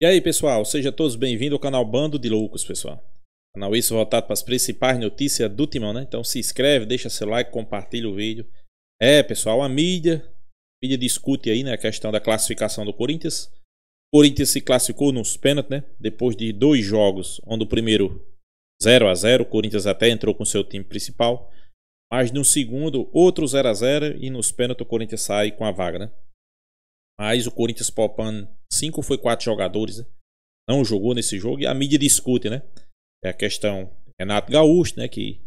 E aí, pessoal, sejam todos bem-vindos ao canal Bando de Loucos, pessoal. Canal esse voltado para as principais notícias do Timão, né? Então se inscreve, deixa seu like, compartilha o vídeo. Pessoal, a mídia discute aí, né, a questão da classificação do Corinthians. O Corinthians se classificou nos pênaltis, né? Depois de 2 jogos, onde o primeiro 0-0, o Corinthians até entrou com seu time principal. Mas no segundo, outro 0-0 e nos pênaltis o Corinthians sai com a vaga, né? Mas o Corinthians poupando 5 foi 4 jogadores, né? Não jogou nesse jogo e a mídia discute, né? É a questão Renato Gaúcho, né? Que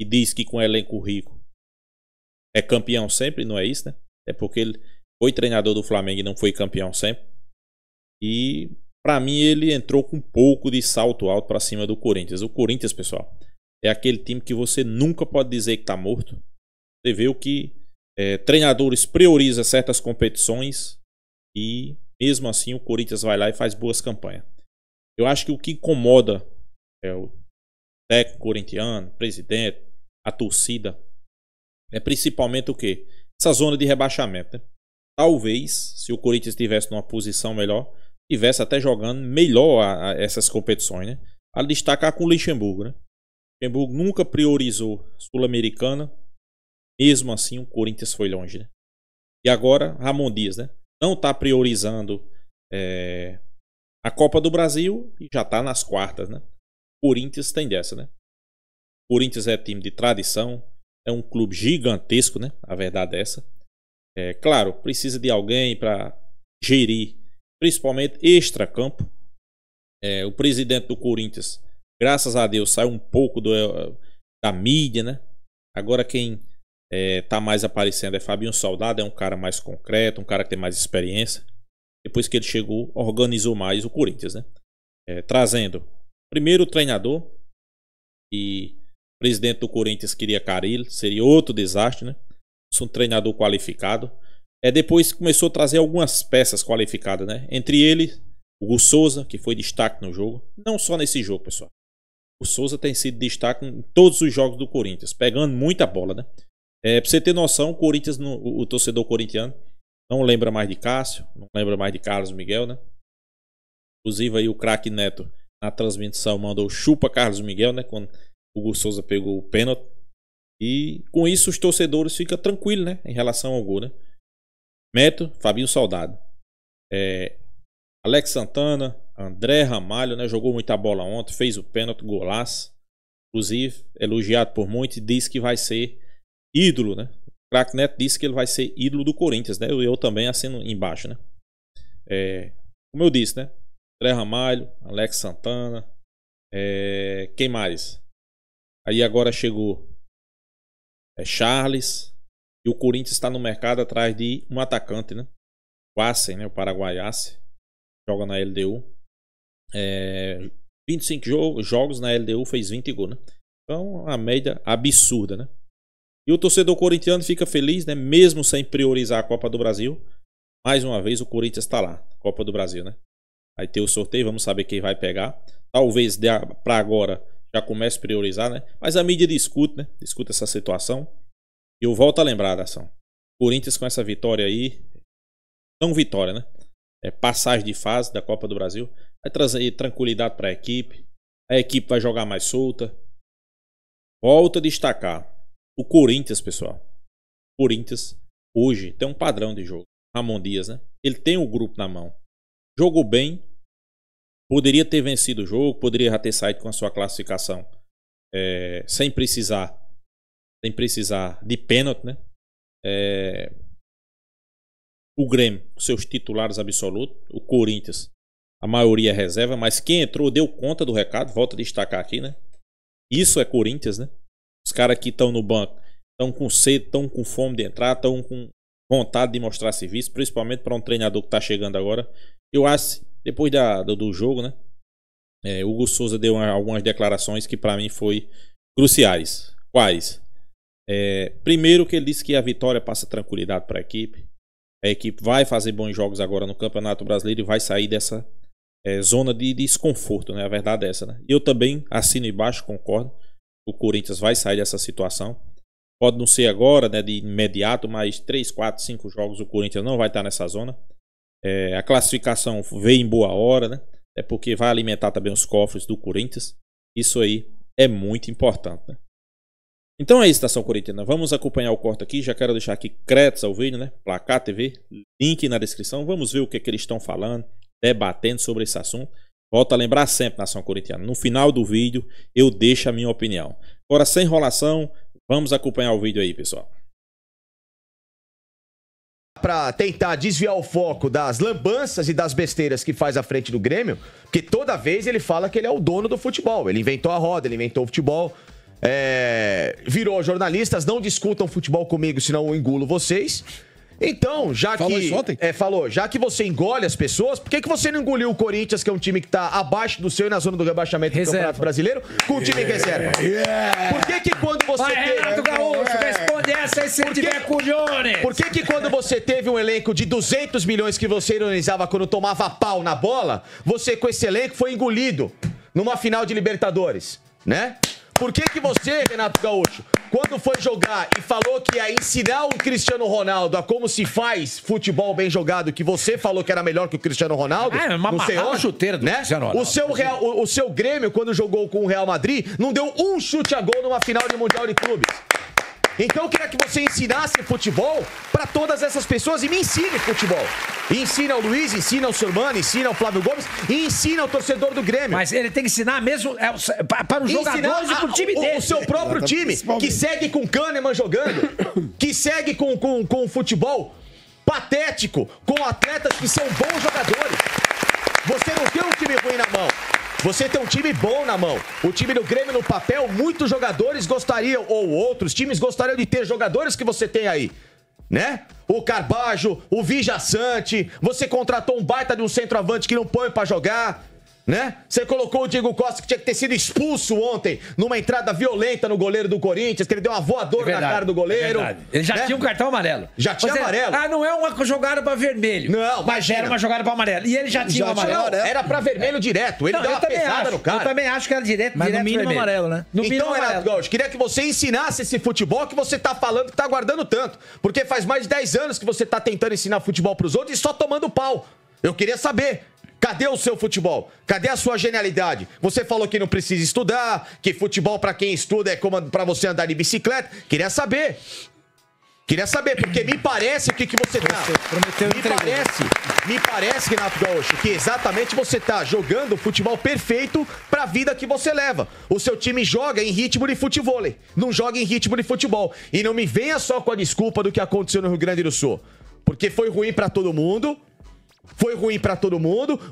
diz que com elenco rico é campeão sempre, não é isso, né? É porque ele foi treinador do Flamengo e não foi campeão sempre. E pra mim ele entrou com um pouco de salto alto pra cima do Corinthians. O Corinthians, pessoal, é aquele time que você nunca pode dizer que tá morto. Você vê o que treinadores priorizam certas competições e mesmo assim o Corinthians vai lá e faz boas campanhas. Eu acho que o que incomoda o técnico corintiano, presidente, a torcida, é principalmente o quê? Essa zona de rebaixamento, né? Talvez, se o Corinthians estivesse numa posição melhor, estivesse até jogando melhor essas competições, né? A destacar com o Luxemburgo, né? O Luxemburgo nunca priorizou Sul-Americana. Mesmo assim, o Corinthians foi longe, né? E agora, Ramon Dias, né? Não está priorizando a Copa do Brasil e já está nas quartas, né? O Corinthians tem dessa, né? O Corinthians é time de tradição, é um clube gigantesco, né? A verdade é essa. Claro, precisa de alguém para gerir, principalmente extra-campo. O presidente do Corinthians, graças a Deus, saiu um pouco da mídia, né? Agora quem tá mais aparecendo é Fabinho Soldado, é um cara mais concreto, um cara que tem mais experiência. Depois que ele chegou, organizou mais o Corinthians, né? Trazendo primeiro o treinador, e o presidente do Corinthians queria Carille, seria outro desastre, né? Um treinador qualificado. Depois começou a trazer algumas peças qualificadas, né? Entre eles, o Hugo Souza, que foi destaque no jogo. Não só nesse jogo, pessoal. O Souza tem sido destaque em todos os jogos do Corinthians, pegando muita bola, né? Pra você ter noção, o Corinthians, o torcedor corintiano não lembra mais de Cássio, não lembra mais de Carlos Miguel, né? Inclusive aí o craque Neto na transmissão mandou chupa Carlos Miguel, né? Quando o Hugo Souza pegou o pênalti. E com isso os torcedores ficam tranquilos, né? Em relação ao gol, né? Neto, Fabinho Soldado, Alex Santana, André Ramalho, né? Jogou muita bola ontem, fez o pênalti, golaço. Inclusive, elogiado por muitos, diz que vai ser ídolo, né? O craque Neto disse que ele vai ser ídolo do Corinthians, né? Eu também assino embaixo, né? Como eu disse, né? André Ramalho, Alex Santana, quem mais? Aí agora chegou Charles, e o Corinthians está no mercado atrás de um atacante, né? O Assen, né? O Paraguai Assen, joga na LDU. 25 jogos na LDU, fez 20 gols, né? Então, uma média absurda, né? E o torcedor corintiano fica feliz, né? Mesmo sem priorizar a Copa do Brasil. Mais uma vez o Corinthians está lá, Copa do Brasil, né? Vai ter o sorteio, vamos saber quem vai pegar. Talvez para agora já comece a priorizar, né? Mas a mídia discute, né? Discute essa situação. E eu volto a lembrar da ação. Corinthians com essa vitória aí, não vitória, né? Passagem de fase da Copa do Brasil. Vai trazer tranquilidade para a equipe vai jogar mais solta. Volto a destacar o Corinthians, pessoal. O Corinthians hoje tem um padrão de jogo. Ramon Dias, né? Ele tem o grupo na mão. Jogou bem. Poderia ter vencido o jogo. Poderia já ter saído com a sua classificação sem precisar de pênalti, né? O Grêmio, seus titulares absolutos. O Corinthians, a maioria é reserva. Mas quem entrou deu conta do recado. Volto a destacar aqui, né? Isso é Corinthians, né? Os caras que estão no banco estão com sede, estão com fome de entrar, estão com vontade de mostrar serviço, principalmente para um treinador que está chegando agora. Eu acho, depois do jogo, né? O Hugo Souza deu algumas declarações que para mim foi cruciais. Quais? Primeiro que ele disse que a vitória passa tranquilidade para a equipe. A equipe vai fazer bons jogos agora no Campeonato Brasileiro e vai sair dessa zona de desconforto, né? A verdade é essa, né? Eu também assino embaixo, concordo. O Corinthians vai sair dessa situação. Pode não ser agora, né, de imediato, mas 3, 4, 5 jogos o Corinthians não vai estar nessa zona. A classificação veio em boa hora, né? É porque vai alimentar também os cofres do Corinthians. Isso aí é muito importante, né? Então é isso, Nação Corintiana. Vamos acompanhar o corte aqui. Já quero deixar aqui créditos ao vídeo, né? Placar TV, link na descrição. Vamos ver o que eles estão falando, debatendo sobre esse assunto. Volto a lembrar sempre, Nação Corintiana, no final do vídeo eu deixo a minha opinião. Agora, sem enrolação, vamos acompanhar o vídeo aí, pessoal. Para tentar desviar o foco das lambanças e das besteiras que faz à frente do Grêmio, porque toda vez ele fala que ele é o dono do futebol. Ele inventou a roda, ele inventou o futebol, virou jornalistas, não discutam futebol comigo, senão eu engulo vocês. Então, já falou que... isso ontem? Falou, já que você engole as pessoas, por que você não engoliu o Corinthians, que é um time que tá abaixo do seu e na zona do rebaixamento do Campeonato Brasileiro, com o time em reserva? Por que quando você Renato Gaúcho, responde essa aí se tiver culhões. Por que quando você teve um elenco de 200 milhões que você ironizava quando tomava pau na bola, você com esse elenco foi engolido numa final de Libertadores, né? Por que você, Renato Gaúcho, quando foi jogar e falou que ia ensinar o Cristiano Ronaldo a como se faz futebol bem jogado, que você falou que era melhor que o Cristiano Ronaldo, não sei onde, chuteira do Cristiano Ronaldo. O seu Grêmio, quando jogou com o Real Madrid, não deu um chute a gol numa final de Mundial de Clubes. Então eu queria que você ensinasse futebol para todas essas pessoas e me ensine futebol. E ensina ao Luiz, ensina ao Sormani, ensina ao Flávio Gomes e ensina ao torcedor do Grêmio. Mas ele tem que ensinar mesmo para os jogadores e para o time dele. O seu próprio time, que segue com Kahneman jogando, que segue com futebol patético, com atletas que são bons jogadores. Você não tem um time ruim na mão. Você tem um time bom na mão. O time do Grêmio no papel, muitos jogadores gostariam, ou outros times gostariam de ter jogadores que você tem aí, né? O Carbajo, o Vijaçante, você contratou um baita de um centroavante que não põe pra jogar, né? Você colocou o Diego Costa, que tinha que ter sido expulso ontem, numa entrada violenta no goleiro do Corinthians, que ele deu uma voadora na cara do goleiro. Ele já tinha um cartão amarelo. Já tinha amarelo. Não é uma jogada pra vermelho. Não, mas era uma jogada pra amarelo. E ele já tinha um amarelo. Era pra vermelho direto. Ele deu uma pesada no cara. Eu também acho que era direto, mas direto no mínimo vermelho. Amarelo, né? No mínimo então, Renato Gaúcho, queria que você ensinasse esse futebol que você tá falando que tá guardando tanto. Porque faz mais de 10 anos que você tá tentando ensinar futebol pros outros e só tomando pau. Eu queria saber. Cadê o seu futebol? Cadê a sua genialidade? Você falou que não precisa estudar, que futebol pra quem estuda é como pra você andar de bicicleta. Queria saber. Porque me parece o que você tá. Me parece, Renato Gaúcho, que exatamente você tá jogando o futebol perfeito pra vida que você leva. O seu time joga em ritmo de futevôlei, não joga em ritmo de futebol. E não me venha só com a desculpa do que aconteceu no Rio Grande do Sul. Porque foi ruim pra todo mundo.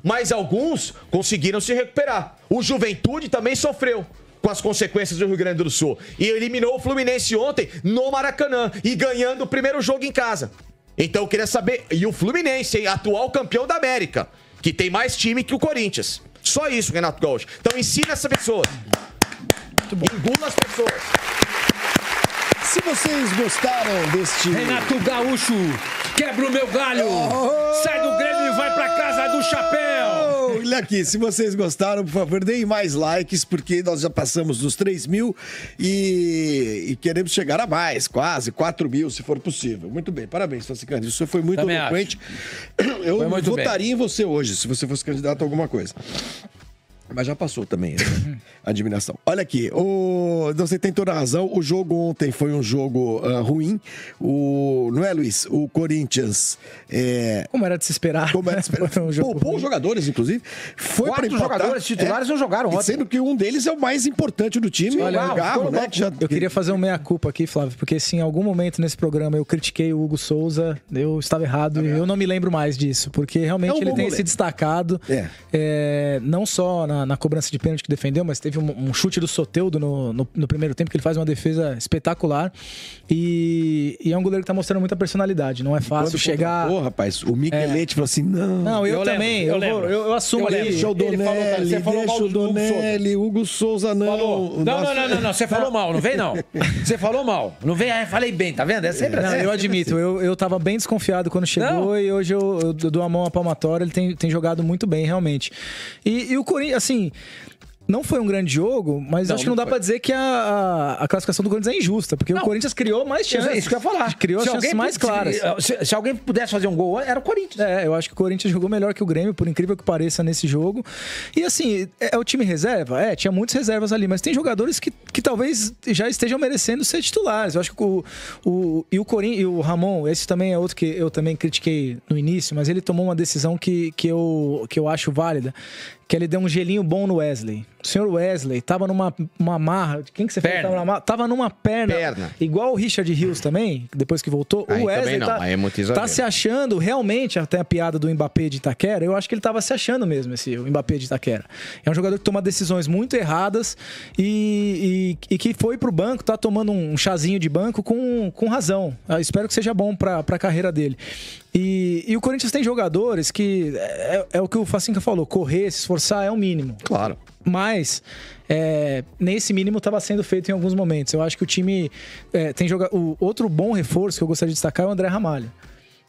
Mas alguns conseguiram se recuperar. O Juventude também sofreu com as consequências do Rio Grande do Sul. E eliminou o Fluminense ontem no Maracanã e ganhando o primeiro jogo em casa. Então eu queria saber... E o Fluminense, hein, atual campeão da América, que tem mais time que o Corinthians. Só isso, Renato Gaúcho. Então ensina essa pessoa. Engula as pessoas. Se vocês gostaram deste... Renato Gaúcho, quebra o meu galho. Sai do Grêmio e vai pra casa do chapéu. Olha aqui, se vocês gostaram, por favor, deem mais likes, porque nós já passamos dos 3.000 e queremos chegar a mais, quase 4.000, se for possível. Muito bem, parabéns, Franciscano. Isso foi muito eloquente. Eu votaria em você hoje, se você fosse candidato a alguma coisa. Mas já passou também a admiração. Olha aqui, você tem toda a razão. O jogo ontem foi um jogo ruim. Não é, Luiz? O Corinthians... Como era de se esperar. Poupou jogadores, inclusive. Foi 4 jogadores titulares não jogaram ontem. Sendo que um deles é o mais importante do time. Olha, né? Eu queria fazer um meia-culpa aqui, Flávio, porque se em algum momento nesse programa eu critiquei o Hugo Souza, eu estava errado e eu não me lembro mais disso, porque realmente ele tem se destacado, não só na cobrança de pênalti que defendeu, mas teve um chute do Soteldo no primeiro tempo, que ele faz uma defesa espetacular e é um goleiro que tá mostrando muita personalidade, não é fácil chegar... Pô, rapaz, o Miguelete falou assim, não... eu também, eu assumo ali. Deixa o Donelli, Hugo Souza não... Não, você falou mal, não vem não. Você falou mal, não vem, falei bem, tá vendo? É sempre assim. Eu admito, eu tava bem desconfiado quando chegou e hoje eu dou a mão à palmatória, ele tem jogado muito bem, realmente. E o Corinthians, assim... Não foi um grande jogo, mas acho que não dá pra dizer que a classificação do Corinthians é injusta, porque o Corinthians criou mais chances. Isso que eu ia falar. Criou as chances mais claras. Se alguém pudesse fazer um gol, era o Corinthians. Eu acho que o Corinthians jogou melhor que o Grêmio, por incrível que pareça, nesse jogo. E assim, é o time reserva? Tinha muitas reservas ali, mas tem jogadores que talvez já estejam merecendo ser titulares. Eu acho que o Ramon, esse também é outro que eu também critiquei no início, mas ele tomou uma decisão que eu acho válida, que ele deu um gelinho bom no Wesley. O senhor Wesley tava numa marra. Quem que você falou? Tava numa perna. Igual o Richard Rios também, depois que voltou. Aí o Wesley tá se achando realmente, até a piada do Mbappé de Itaquera, eu acho que ele tava se achando mesmo, o Mbappé de Itaquera. É um jogador que toma decisões muito erradas e que foi pro banco, tá tomando um chazinho de banco com razão. Eu espero que seja bom pra carreira dele. E o Corinthians tem jogadores que é o que o Facinca falou, correr, se esforçar é o mínimo. Claro. Mas nesse mínimo estava sendo feito em alguns momentos. Eu acho que o time tem o outro bom reforço que eu gostaria de destacar é o André Ramalho.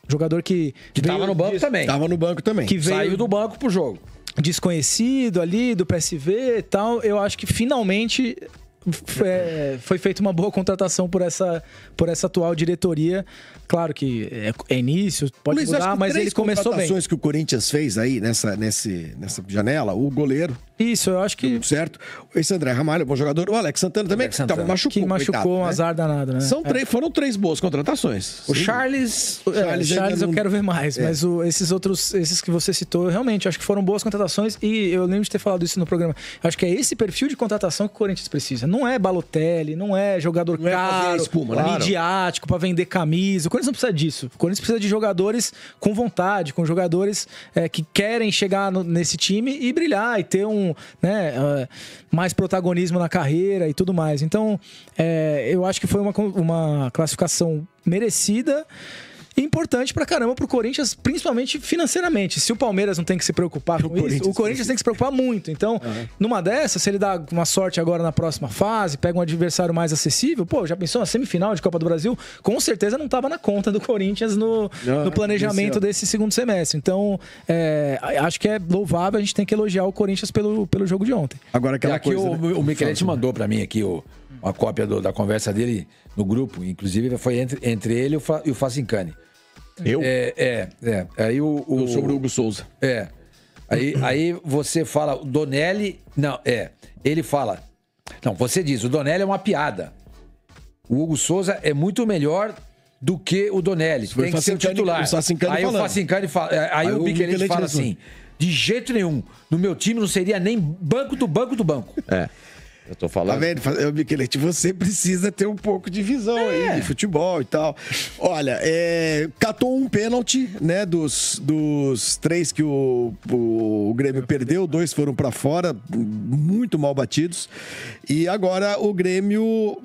Jogador que estava no banco também. Tava no banco também. Que saiu do banco pro jogo. Desconhecido ali, do PSV e tal. Eu acho que finalmente foi feita uma boa contratação por essa atual diretoria. Claro que é início, pode mudar, mas ele começou bem. As contratações que o Corinthians fez aí nessa janela, o goleiro. Isso, eu acho que... Certo. Esse André Ramalho, bom jogador. O Alex Santana também, que machucou um azar danado, né? Foram 3 boas contratações. O Charles eu quero ver mais, mas esses que você citou, realmente, acho que foram boas contratações e eu lembro de ter falado isso no programa. Acho que é esse perfil de contratação que o Corinthians precisa. Não é Balotelli, não é jogador caro, midiático pra vender camisa. O Corinthians não precisa disso. O Corinthians precisa de jogadores com vontade, com jogadores que querem chegar nesse time e brilhar e ter mais protagonismo na carreira e tudo mais. Então, eu acho que foi uma classificação merecida e importante pra caramba pro Corinthians, principalmente financeiramente. Se o Palmeiras não tem que se preocupar com isso, o Corinthians tem que se preocupar muito. Então, numa dessas, se ele dá uma sorte agora na próxima fase, pega um adversário mais acessível, já pensou na semifinal de Copa do Brasil? Com certeza não tava na conta do Corinthians no planejamento desse segundo semestre. Então, acho que é louvável, a gente tem que elogiar o Corinthians pelo jogo de ontem. Agora aquela aqui coisa, o Michelete mandou pra mim aqui uma cópia da conversa dele no grupo, inclusive foi entre ele e o Facincani. Eu? Aí sobre o Hugo Souza. Aí você fala, o Donelli... Não, ele fala... Não, você diz, o Donelli é uma piada. O Hugo Souza é muito melhor do que o Donelli. Tem que ser o titular. Aí o Facincani fala... Aí o Michelete fala assim, de jeito nenhum, no meu time não seria nem banco do banco do banco. Eu tô falando. Tá vendo, Michelete? Você precisa ter um pouco de visão aí de futebol e tal. Olha, catou um pênalti, né? Dos 3 que o Grêmio perdeu, 2 foram pra fora, muito mal batidos. E agora o Grêmio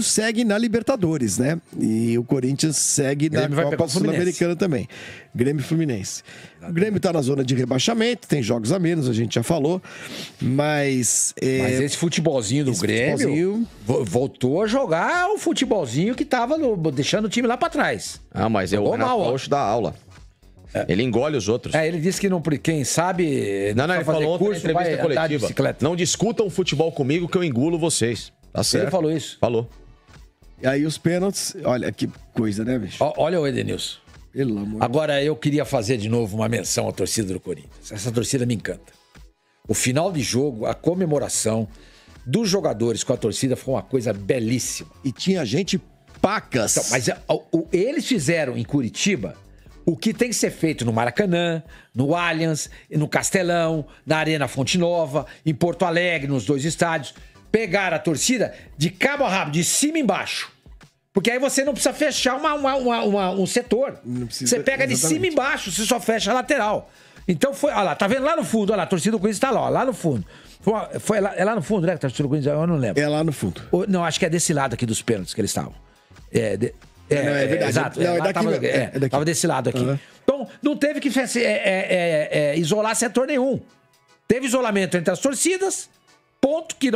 segue na Libertadores, né? E o Corinthians segue na Copa Sul-Americana também. Grêmio e Fluminense. O Grêmio tá na zona de rebaixamento, tem jogos a menos, a gente já falou, mas esse futebolzinho do Grêmio voltou a jogar o futebolzinho que tava deixando o time lá pra trás. Mas é o Renato Gaúcho da aula. Ele engole os outros. Ele disse que quem sabe... Não, ele falou ontem na entrevista coletiva. Não discutam futebol comigo que eu engulo vocês. Tá certo. Ele falou isso. Falou. E aí os pênaltis, olha que coisa, né, bicho? Olha o Edenilson. Agora eu queria fazer de novo uma menção à torcida do Corinthians. Essa torcida me encanta. O final de jogo, a comemoração dos jogadores com a torcida foi uma coisa belíssima. E tinha gente pacas. Então, mas eles fizeram em Curitiba o que tem que ser feito no Maracanã, no Allianz, no Castelão, na Arena Fonte Nova, em Porto Alegre, nos 2 estádios. Pegaram a torcida de cabo a rabo, de cima e embaixo. Porque aí você não precisa fechar um setor. Você pega de cima e embaixo, você só fecha a lateral. Então foi, olha lá, tá vendo lá no fundo, olha lá, a torcida do Corinthians tá lá no fundo. É lá no fundo, né, que a torcida do Corinthians, eu não lembro. É lá no fundo. Não, acho que é desse lado aqui dos pênaltis que eles estavam. É verdade. Exato. Não, é daqui. Tava desse lado aqui. Então, não teve que isolar setor nenhum. Teve isolamento entre as torcidas, ponto, que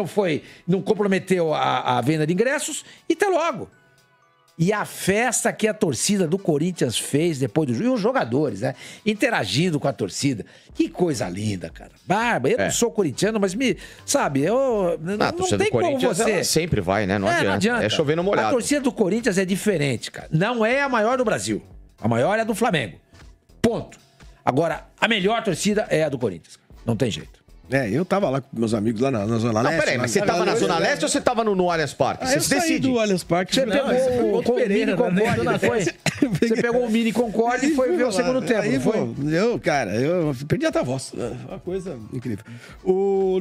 não comprometeu a venda de ingressos, e até logo. E a festa que a torcida do Corinthians fez depois do jogo, e os jogadores, né? Interagindo com a torcida. Que coisa linda, cara. Barba, eu não sou corintiano, mas sabe, não tem como você... sempre vai, né? Não adianta. É chover no molhado. A torcida do Corinthians é diferente, cara. Não é a maior do Brasil. A maior é a do Flamengo. Ponto. Agora, a melhor torcida é a do Corinthians. Não tem jeito. Eu tava lá com meus amigos lá na Zona Leste. Não, peraí, mas você tava na Zona Leste ou você tava no Allianz Parque? Você se decide. Do Allianz Parque. Você pegou o Mini Concorde, não foi? Você pegou o Mini Concorde e foi ver o segundo tempo, não foi? Eu perdi até a voz. Uma coisa incrível.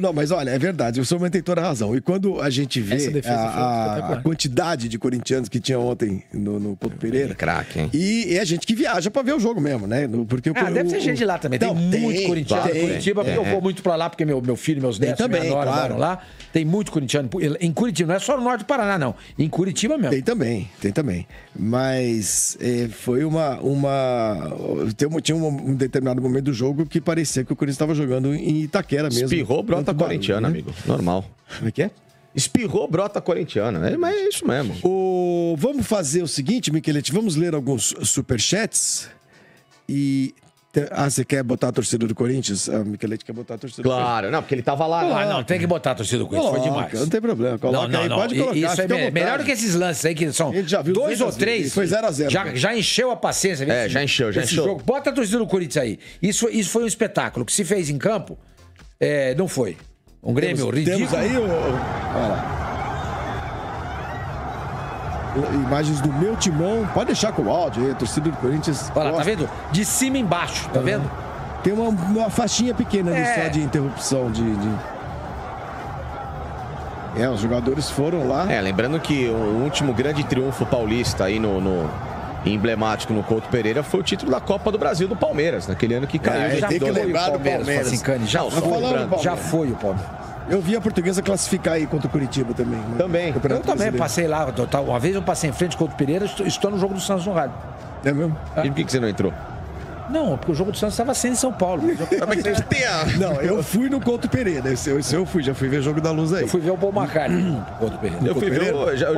Não, mas olha, é verdade, o senhor tem toda a razão. E quando a gente vê a quantidade de corintianos que tinha ontem no Couto Pereira... Craque, hein? E a gente que viaja pra ver o jogo mesmo, né? Porque deve ter gente de lá também. Tem muito corintiano em Curitiba, porque eu vou muito pra lá, porque meu filho, meus netos, também, minha nora moram lá. Tem muito corintiano em Curitiba, não é só no norte do Paraná, não. Em Curitiba mesmo. Tem também. Mas foi tinha um determinado momento do jogo que parecia que o Corinthians estava jogando em Itaquera mesmo. Espirrou, brota corintiana, amigo. Normal. Como é que é? Espirrou, brota corintiana. Mas é isso mesmo. Vamos fazer o seguinte, Michelete, vamos ler alguns superchats e... você quer botar a torcida do Corinthians? A Michelete quer botar a torcida do Corinthians. Claro, não, porque ele tava lá. Não, tem que botar a torcida do Corinthians, foi demais. Não tem problema, coloca aí, pode colocar. Isso é melhor do que esses lances aí, que são 2 ou 3. Foi 0-0. Já encheu a paciência. Já encheu. Jogo. Bota a torcida do Corinthians aí. Isso foi um espetáculo. O que se fez em campo, não foi. Um Grêmio ridículo. Temos aí, olha lá. Imagens do meu timão. Pode deixar com o áudio aí, a torcida do Corinthians. Olha lá, tá vendo? De cima embaixo, tá vendo? Tem uma faixinha pequena ali só de interrupção os jogadores foram lá. Lembrando que o último grande triunfo paulista aí emblemático no Couto Pereira foi o título da Copa do Brasil do Palmeiras, naquele ano que caiu. Tem que lembrar do Palmeiras. Já foi o Palmeiras. Eu vi a Portuguesa classificar aí contra o Curitiba também. Né? Também. Eu também passei lá. Uma vez eu passei em frente com o Couto Pereira, estou no jogo do Santos no rádio. É mesmo? E por que você não entrou? Não, porque o jogo do Santos estava sendo em São Paulo. Não, eu fui no Couto Pereira. Já fui ver o jogo da Luz aí. Eu fui ver o Paul McCartney no Couto Pereira. Eu fui ver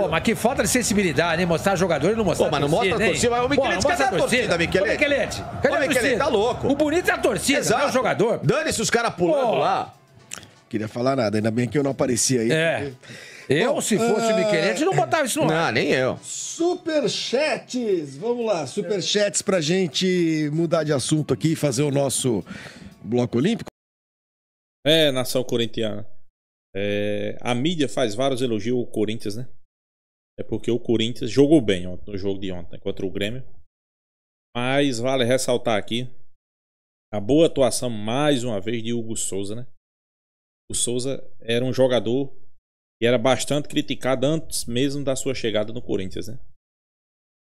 mas que falta de sensibilidade, hein? Mostrar jogador e não mostrar mas não mostra a torcida. O Michelete, cadê a torcida, Michelete? Cadê a torcida? Tá louco. O bonito é a torcida, não é o jogador. Dane-se os caras pulando lá. Queria falar nada, ainda bem que eu não apareci aí. Se fosse o Michelete, não botava isso no ar. Não, nem eu. Superchats! Vamos lá, superchats pra gente mudar de assunto aqui e fazer o nosso bloco olímpico. Nação corintiana. A mídia faz vários elogios ao Corinthians, né? É porque o Corinthians jogou bem no jogo de ontem contra o Grêmio. Mas vale ressaltar aqui a boa atuação, mais uma vez, de Hugo Souza, né? O Souza era um jogador que era bastante criticado antes mesmo da sua chegada no Corinthians, né?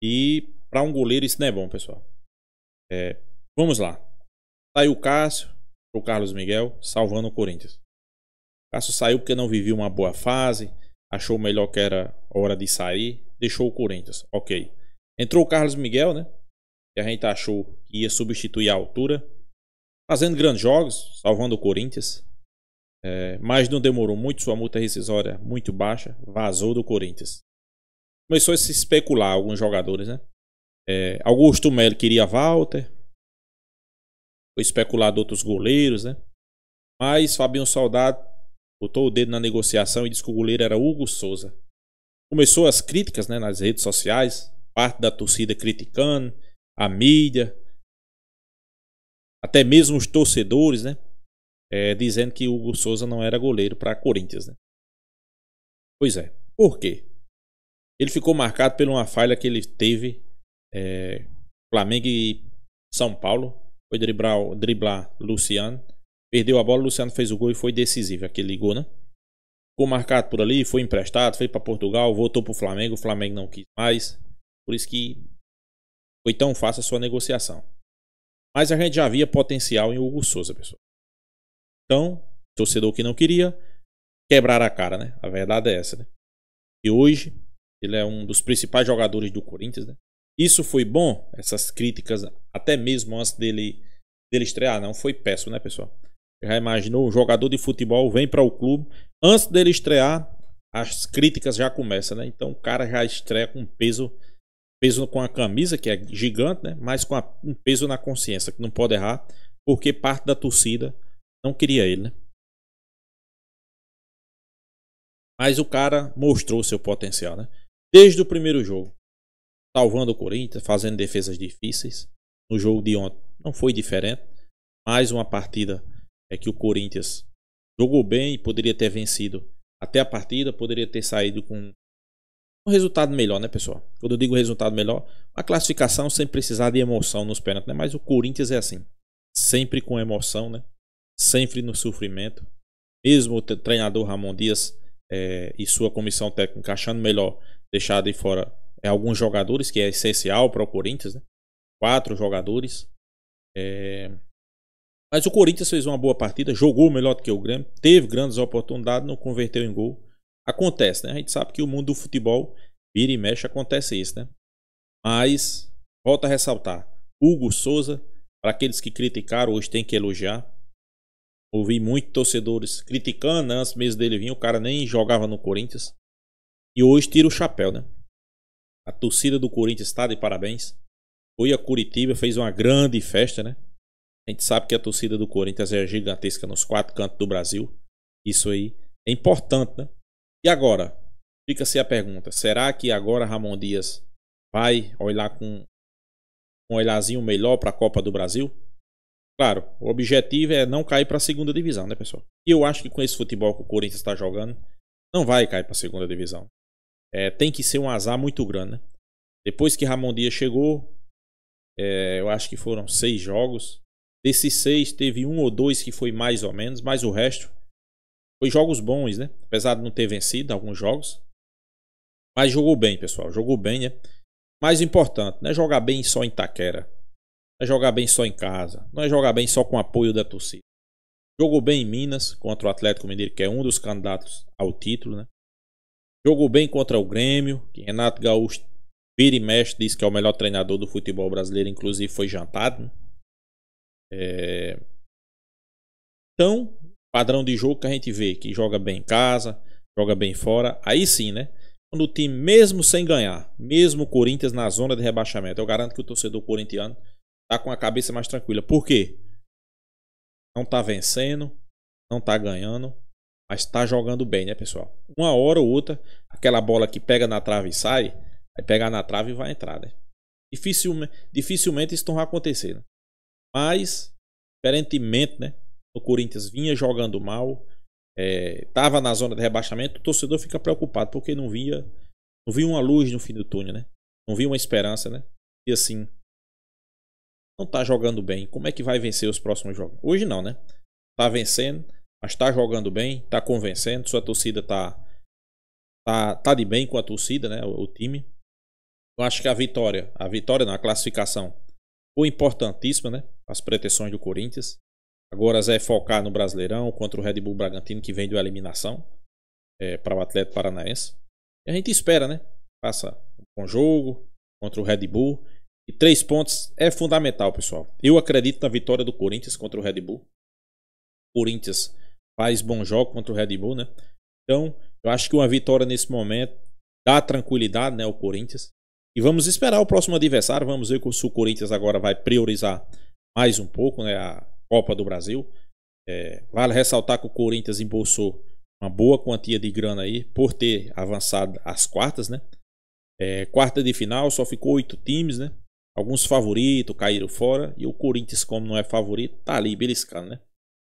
E para um goleiro isso não é bom, pessoal. Vamos lá. Saiu o Cássio pro Carlos Miguel, salvando o Corinthians. O Cássio saiu porque não vivia uma boa fase, achou melhor que era hora de sair, deixou o Corinthians. Ok. Entrou o Carlos Miguel, né? Que a gente achou que ia substituir a altura, fazendo grandes jogos, salvando o Corinthians. Mas não demorou muito, sua multa rescisória muito baixa, vazou do Corinthians. Começou a se especular alguns jogadores, né? Augusto Melo queria Walter, foi especulado outros goleiros, né? Mas Fabinho Soldado botou o dedo na negociação e disse que o goleiro era Hugo Souza. Começou as críticas, né, nas redes sociais, parte da torcida criticando, a mídia, até mesmo os torcedores, né? Dizendo que o Hugo Souza não era goleiro para Corinthians, né? Pois é. Por quê? Ele ficou marcado por uma falha que ele teve Flamengo e São Paulo. Foi driblar Luciano. Perdeu a bola, Luciano fez o gol e foi decisivo aquele gol, né? Ficou marcado por ali, foi emprestado, foi para Portugal, voltou para o Flamengo não quis mais. Por isso que foi tão fácil a sua negociação. Mas a gente já via potencial em Hugo Souza, pessoal. Então, torcedor que não queria, quebrar a cara, né? A verdade é essa, né? E hoje, ele é um dos principais jogadores do Corinthians, né? Isso foi bom, essas críticas, até mesmo antes dele estrear, não foi péssimo, né, pessoal? Já imaginou, um jogador de futebol vem para o clube, antes dele estrear, as críticas já começam, né? Então o cara já estreia com peso Peso com a camisa, que é gigante, né? Mas com um peso na consciência, que não pode errar, porque parte da torcida não queria ele, né? Mas o cara mostrou seu potencial, né? Desde o primeiro jogo, salvando o Corinthians, fazendo defesas difíceis. No jogo de ontem não foi diferente. Mais uma partida que o Corinthians jogou bem e poderia ter vencido até a partida, poderia ter saído com um resultado melhor, né, pessoal? Quando eu digo resultado melhor, a classificação sem precisar de emoção nos pênaltis, né? Mas o Corinthians é assim, sempre com emoção, né? Sempre no sofrimento. Mesmo o treinador Ramon Dias e sua comissão técnica achando melhor deixar de fora alguns jogadores, que é essencial para o Corinthians, né? 4 jogadores. Mas o Corinthians fez uma boa partida, jogou melhor do que o Grêmio, teve grandes oportunidades, não converteu em gol. Acontece, né? A gente sabe que o mundo do futebol vira e mexe, acontece isso, né? Mas, volto a ressaltar, Hugo Souza, para aqueles que criticaram, hoje tem que elogiar. Ouvi muitos torcedores criticando, antes mesmo dele vir, o cara nem jogava no Corinthians. E hoje tira o chapéu, né? A torcida do Corinthians está de parabéns. Foi a Curitiba, fez uma grande festa, né? A gente sabe que a torcida do Corinthians é gigantesca nos 4 cantos do Brasil. Isso aí é importante, né? E agora? Fica-se a pergunta. Será que agora Ramon Dias vai olhar com um olharzinho melhor para a Copa do Brasil? Claro, o objetivo é não cair para a segunda divisão, né, pessoal? E eu acho que com esse futebol que o Corinthians está jogando, não vai cair para a segunda divisão. Tem que ser um azar muito grande, né? Depois que Ramon Dias chegou, eu acho que foram 6 jogos. Desses 6, teve 1 ou 2 que foi mais ou menos, mas o resto foi jogos bons, né? Apesar de não ter vencido alguns jogos. Mas jogou bem, pessoal. Jogou bem, né? Mais importante, não é jogar bem só em Itaquera. Não é jogar bem só em casa. Não é jogar bem só com o apoio da torcida. Jogou bem em Minas contra o Atlético Mineiro, que é um dos candidatos ao título, né? Jogou bem contra o Grêmio, que Renato Gaúcho vira e mexe, diz que é o melhor treinador do futebol brasileiro, inclusive foi jantado, né? Então, padrão de jogo que a gente vê, que joga bem em casa, joga bem fora, aí sim, né? Quando o time, mesmo sem ganhar, mesmo o Corinthians na zona de rebaixamento, eu garanto que o torcedor corintiano tá com a cabeça mais tranquila. Por quê? Não tá vencendo, não tá ganhando, mas tá jogando bem, né, pessoal? Uma hora ou outra, aquela bola que pega na trave e sai, vai pegar na trave e vai entrar, né? Dificilmente isso não vai acontecer, né? Mas, diferentemente, né? O Corinthians vinha jogando mal, tava na zona de rebaixamento, o torcedor fica preocupado porque não via uma luz no fim do túnel, né? Não via uma esperança, né? E assim, não tá jogando bem, como é que vai vencer os próximos jogos? Hoje não, né? Tá vencendo, mas tá jogando bem, tá convencendo, sua torcida tá de bem com a torcida, né? O time. Eu acho que a vitória não, a classificação foi importantíssima, né? As pretensões do Corinthians. Agora é focar no Brasileirão contra o Red Bull Bragantino, que vem de uma eliminação para o Atlético Paranaense. E a gente espera, né? Faça um bom jogo contra o Red Bull. E 3 pontos é fundamental, pessoal. Eu acredito na vitória do Corinthians contra o Red Bull. O Corinthians faz bom jogo contra o Red Bull, né? Então, eu acho que uma vitória nesse momento dá tranquilidade, né, ao Corinthians. E vamos esperar o próximo adversário. Vamos ver se o Corinthians agora vai priorizar mais um pouco, né, a Copa do Brasil. Vale ressaltar que o Corinthians embolsou uma boa quantia de grana aí por ter avançado às quartas, né? Quarta de final, só ficou 8 times, né? Alguns favoritos caíram fora. E o Corinthians, como não é favorito, tá ali beliscando, né?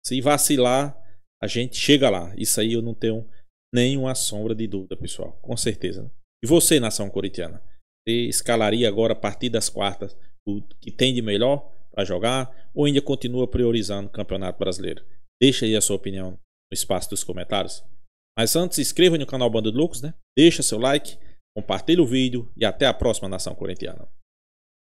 Se vacilar, a gente chega lá. Isso aí eu não tenho nenhuma sombra de dúvida, pessoal. Com certeza, né? E você, nação corintiana? Você escalaria agora a partir das quartas o que tem de melhor para jogar, ou ainda continua priorizando o Campeonato Brasileiro? Deixa aí a sua opinião no espaço dos comentários. Mas antes, se inscreva no canal Bando de Loucos, né? Deixa seu like, compartilhe o vídeo e até a próxima, nação corintiana.